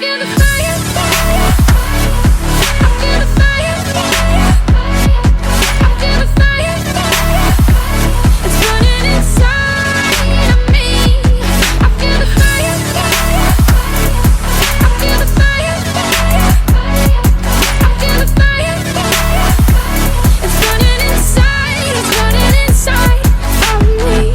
feel the fire, I feel the fire, I feel the fire, it's burning inside of me. I feel the fire, I feel the fire, I feel the fire, it's burning inside of me.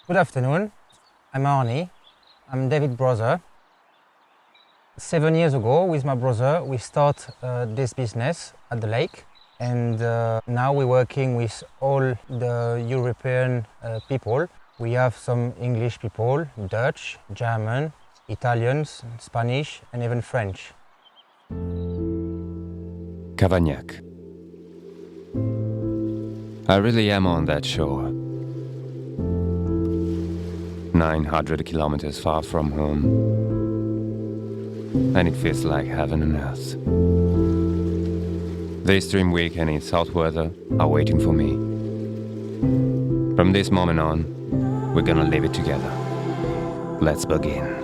Good afternoon, I'm Arnie, I'm David's brother. 7 years ago with my brother we start this business at the lake, and now we're working with all the European people. We have some English people, Dutch, German, Italians, Spanish and even French. Cavagnac. I really am on that shore. 900 kilometers far from home, and it feels like heaven on earth. The extreme week and its hot weather are waiting for me. From this moment on, we're gonna live it together. Let's begin.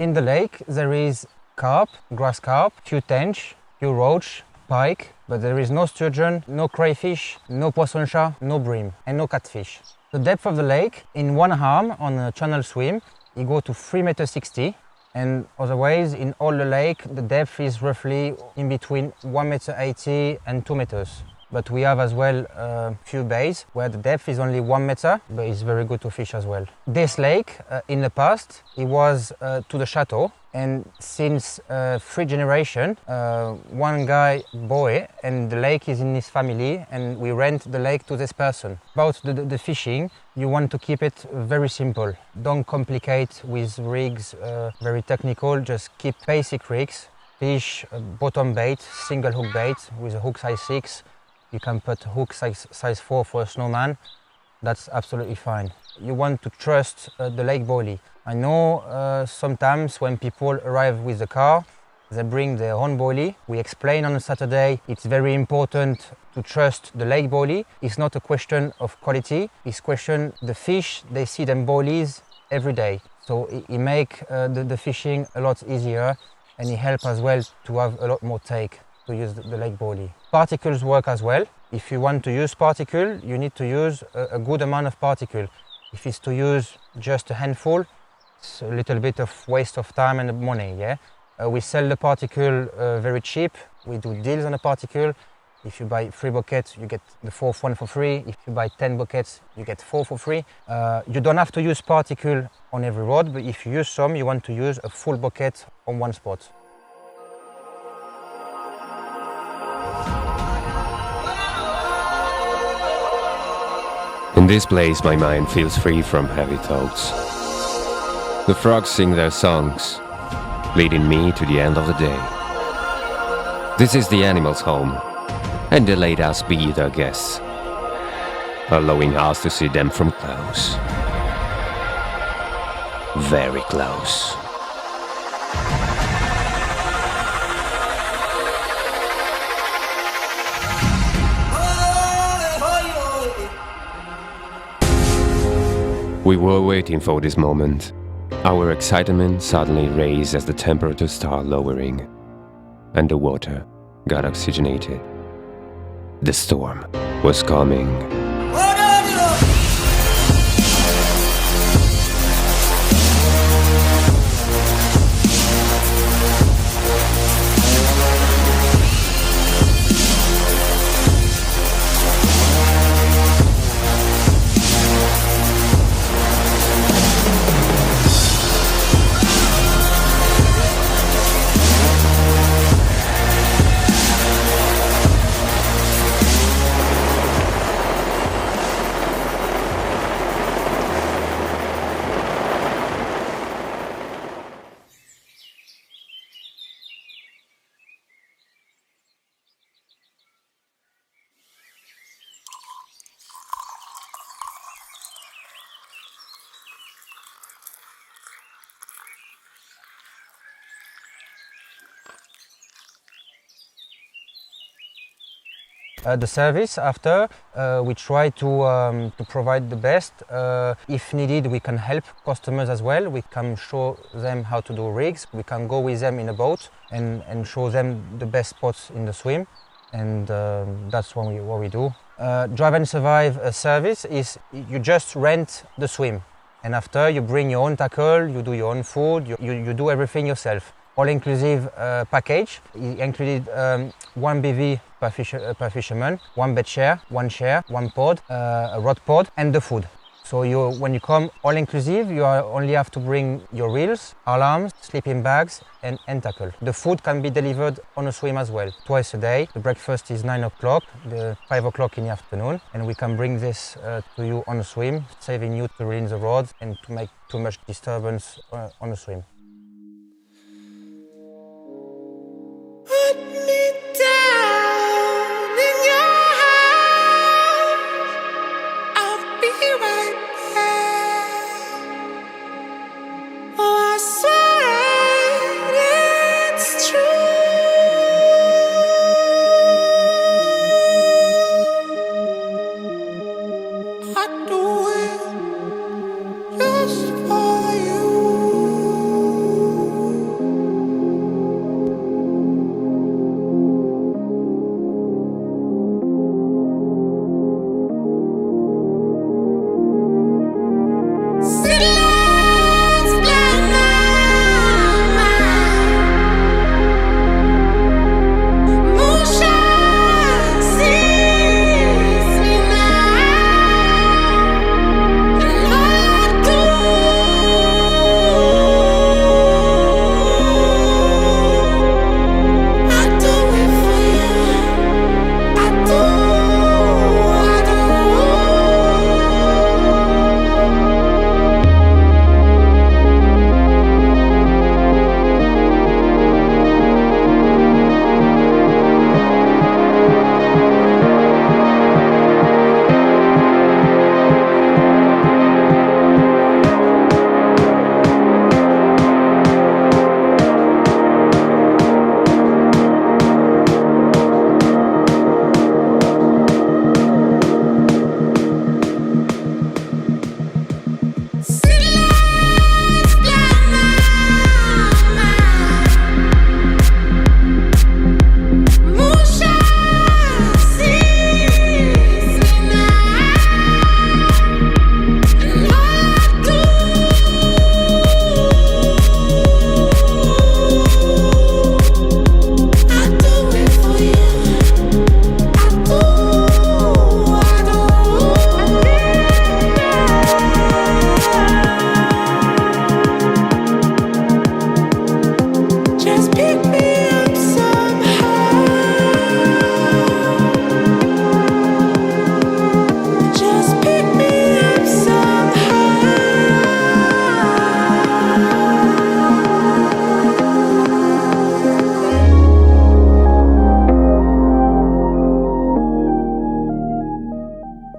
In the lake there is carp, grass carp, few tench, few roach, pike, but there is no sturgeon, no crayfish, no poisson chat, no bream and no catfish. The depth of the lake in one arm on a channel swim, you go to 3.60 meters, and otherwise in all the lake the depth is roughly in between 1.80 meters and 2 meters. But we have as well a few bays where the depth is only 1 meter, but it's very good to fish as well. This lake, in the past, it was to the chateau, and since 3 generations, one guy bought it, and the lake is in his family, and we rent the lake to this person. About the fishing, you want to keep it very simple. Don't complicate with rigs, very technical, just keep basic rigs. Fish bottom bait, single hook bait with a hook size 6. You can put hook size 4 for a snowman. That's absolutely fine. You want to trust the lake buoy. I know sometimes when people arrive with the car, they bring their own buoy. We explain on a Saturday, it's very important to trust the lake buoy. It's not a question of quality, it's a question the fish, they see them buoys every day. So it make the fishing a lot easier, and it helps as well to have a lot more take to use the lake buoy. Particles work as well. If you want to use particle, you need to use a good amount of particle. If it's to use just a handful, it's a little bit of waste of time and money, yeah? We sell the particle very cheap. We do deals on the particle. If you buy 3 buckets, you get the 4th one for free. If you buy 10 buckets, you get 4 for free. You don't have to use particle on every rod, but if you use some, you want to use a full bucket on one spot. In this place, my mind feels free from heavy thoughts. The frogs sing their songs, leading me to the end of the day. This is the animals' home, and they let us be their guests, allowing us to see them from close. Very close. We were waiting for this moment. Our excitement suddenly raised as the temperature started lowering, and the water got oxygenated. The storm was coming. The service after, we try to provide the best. If needed, we can help customers as well. We can show them how to do rigs. We can go with them in a boat and show them the best spots in the swim. And that's what we do. Drive and Survive service is you just rent the swim. And after you bring your own tackle, you do your own food, you do everything yourself. All-inclusive package. It included 1 BV per fisherman, 1 bed share, 1 pod, a rod pod, and the food. So when you come all-inclusive, you only have to bring your reels, alarms, sleeping bags, and tackle. The food can be delivered on a swim as well, twice a day. The breakfast is 9 o'clock, the 5 o'clock in the afternoon, and we can bring this to you on a swim, saving you to release the rod and to make too much disturbance on a swim. Put me down in your house. I'll be right there. Oh, I swear it's true. I'd do it just for you.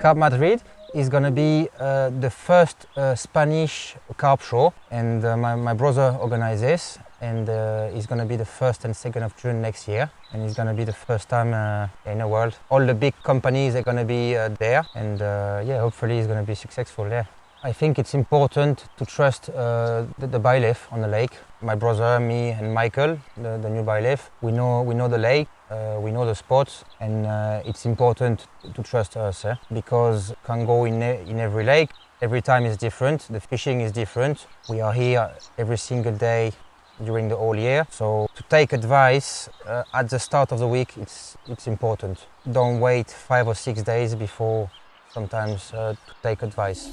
Carp Madrid is going to be the first Spanish carp show, and my brother organizes this, and it's going to be the 1st and 2nd of June next year, and it's going to be the first time in the world. All the big companies are going to be there, and yeah, hopefully it's going to be successful there. I think it's important to trust the bailiff on the lake. My brother, me and Michael, the new bailiff, we know the lake, we know the spots, and it's important to trust us because can go in every lake. Every time is different, the fishing is different. We are here every single day during the whole year, so to take advice at the start of the week, it's important. Don't wait 5 or 6 days before sometimes to take advice.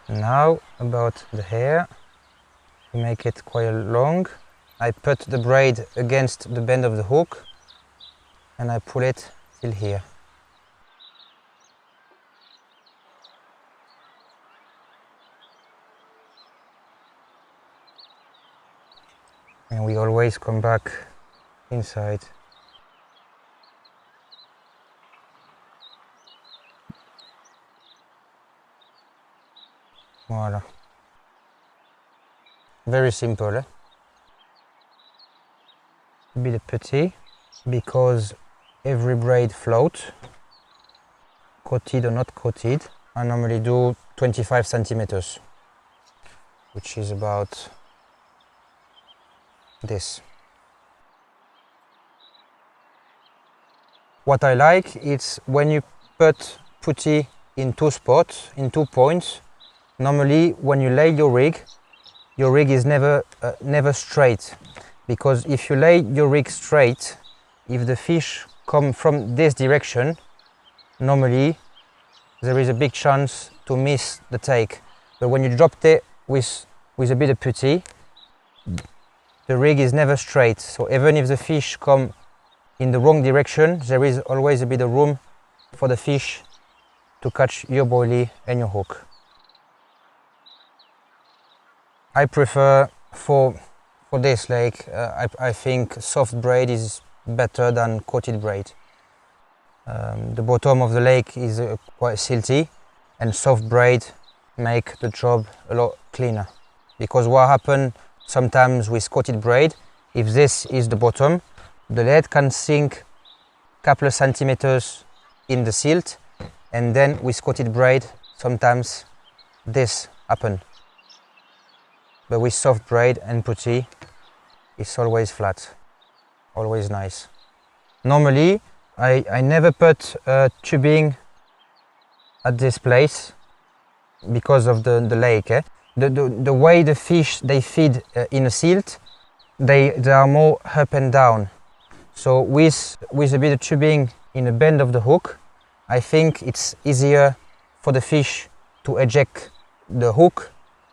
Now about the hair, to make it quite long, I put the braid against the bend of the hook and I pull it till here. And we always come back inside. Voila. Very simple. A bit petit because every braid floats, coated or not coated. I normally do 25 centimeters, which is about this. What I like is when you put putty in 2 spots, in 2 points. Normally, when you lay your rig is never straight, because if you lay your rig straight, if the fish come from this direction, normally there is a big chance to miss the take. But when you drop it with a bit of putty, the rig is never straight. So even if the fish come in the wrong direction, there is always a bit of room for the fish to catch your boilie and your hook. I prefer for this lake, I think soft braid is better than coated braid. The bottom of the lake is quite silty, and soft braid make the job a lot cleaner. Because what happens sometimes with coated braid, if this is the bottom, the lead can sink a couple of centimeters in the silt, and then with coated braid sometimes this happens. but with soft braid and putty, it's always flat, always nice. Normally, I never put tubing at this place because of the lake. The way the fish they feed in a silt, they are more up and down. So with a bit of tubing in the bend of the hook, I think it's easier for the fish to eject the hook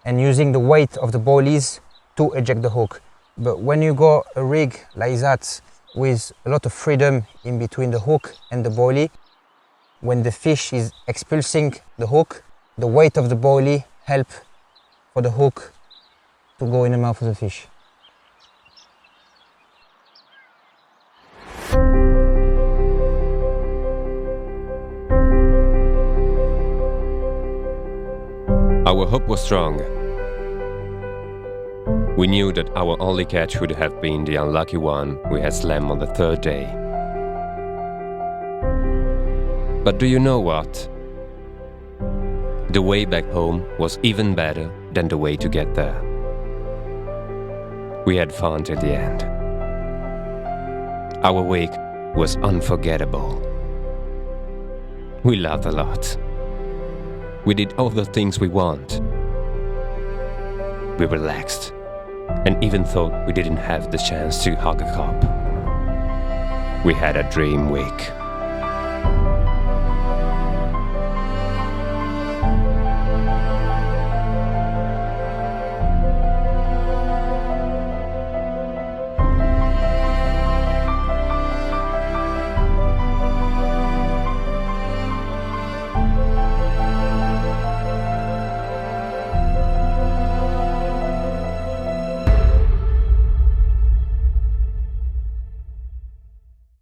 and using the weight of the boilies to eject the hook. But when you go a rig like that with a lot of freedom in between the hook and the boilie, when the fish is expulsing the hook, the weight of the boilie help for the hook to go in the mouth of the fish. Our hope was strong. We knew that our only catch would have been the unlucky one we had slammed on the third day. But do you know what? The way back home was even better than the way to get there. We had fun till the end. Our week was unforgettable. We laughed a lot. We did all the things we want. We relaxed and even thought we didn't have the chance to hug a carp. We had a dream week.